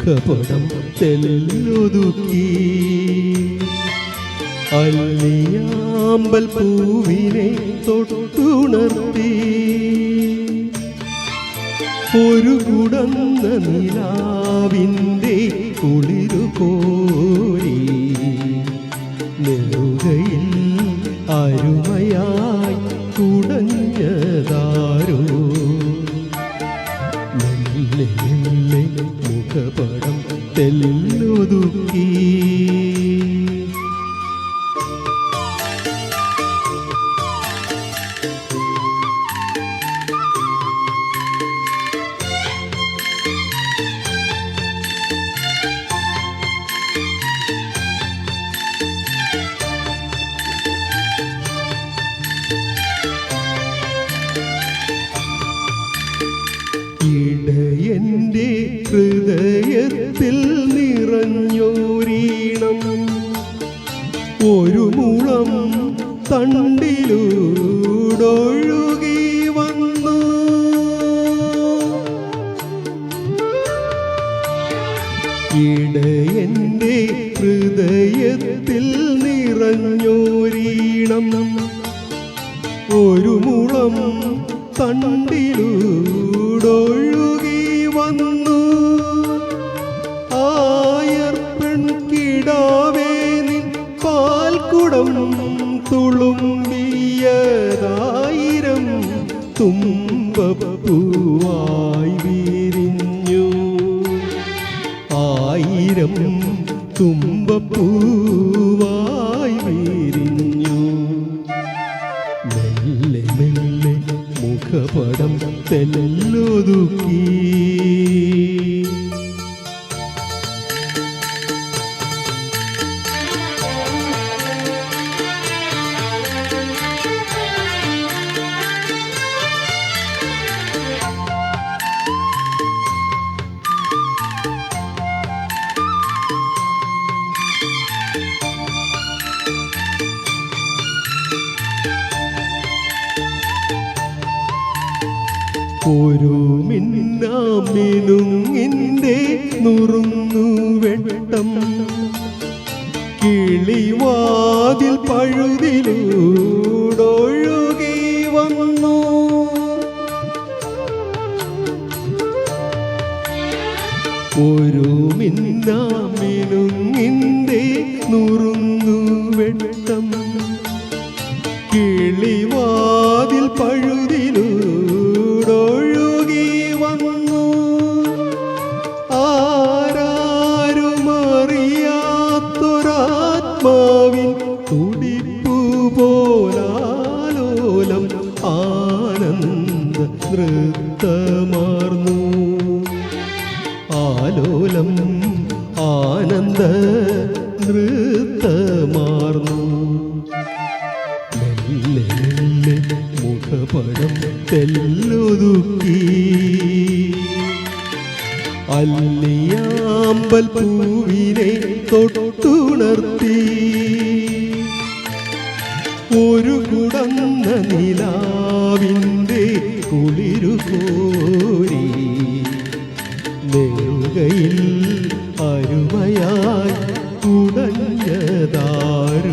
മുഖപടം തെല്ലൊതുക്കി അല്ലിയാമ്പൽ പൂവിനെ തൊട്ടുണർത്തി ഒരു കുടന്ന നിലാവിൻ്റെ കുളിരു കോരി നെറുകയിൽ അരുമയായി കുടഞ്ഞതാരോ മെല്ലെ മെല്ലെ മുഖപടം തെല്ലൊതുക്കി ഇടയൻ്റെ ഹൃദയത്തിൽ നിറഞ്ഞോരീണം ഒരു മുളം തണ്ടിലൂടൊഴുകി വന്നു ഇടയൻ്റെ ഹൃദയത്തിൽ നിറഞ്ഞോരീണം ഒരു മുളം തണ്ടിലൂടൊഴുകി വന്നു ആയർപ്പെൺകിടാവേ നിൻ പാൽക്കുടം തുളുമ്പിയതായിരം തുമ്പപ്പൂവായി വിരിഞ്ഞു ആയിരം തുമ്പപ്പൂവായി വിരിഞ്ഞു മെല്ലെ മെല്ലെ മുഖപടം തെല്ലൊതുക്കി ഒരു മിന്നാമിനുങ്ങിൻ്റെ നുറുങ്ങു വെട്ടം കിളിവാതിൽ പഴുതിലൂടൊഴുകി വന്നു ഒരു മിന്നാമിനുങ്ങിൻ്റെ നുറുങ്ങു വെട്ടം കിളിവാതിൽ പഴുതിലൂടൊഴുകി വന്നു ആരാരുമറിയാത്തൊരാത്മാവിൻ തുടിപ്പു പോലാലോലം ആനന്ദ നൃത്തമാർന്നു ആലോലം ആനന്ദ നൃത്തമാർന്നു മെല്ലെ മെല്ലെ മുഖപടം തെല്ലൊതുക്കി അല്ലിയാമ്പൽ പൂവിനെ തൊട്ടുണർത്തി ഒരു കുടന്ന നിലാവിൻ്റെ കുളിരു കോരി നെറുകയിൽ അരുമയായി കുടഞ്ഞതാരോ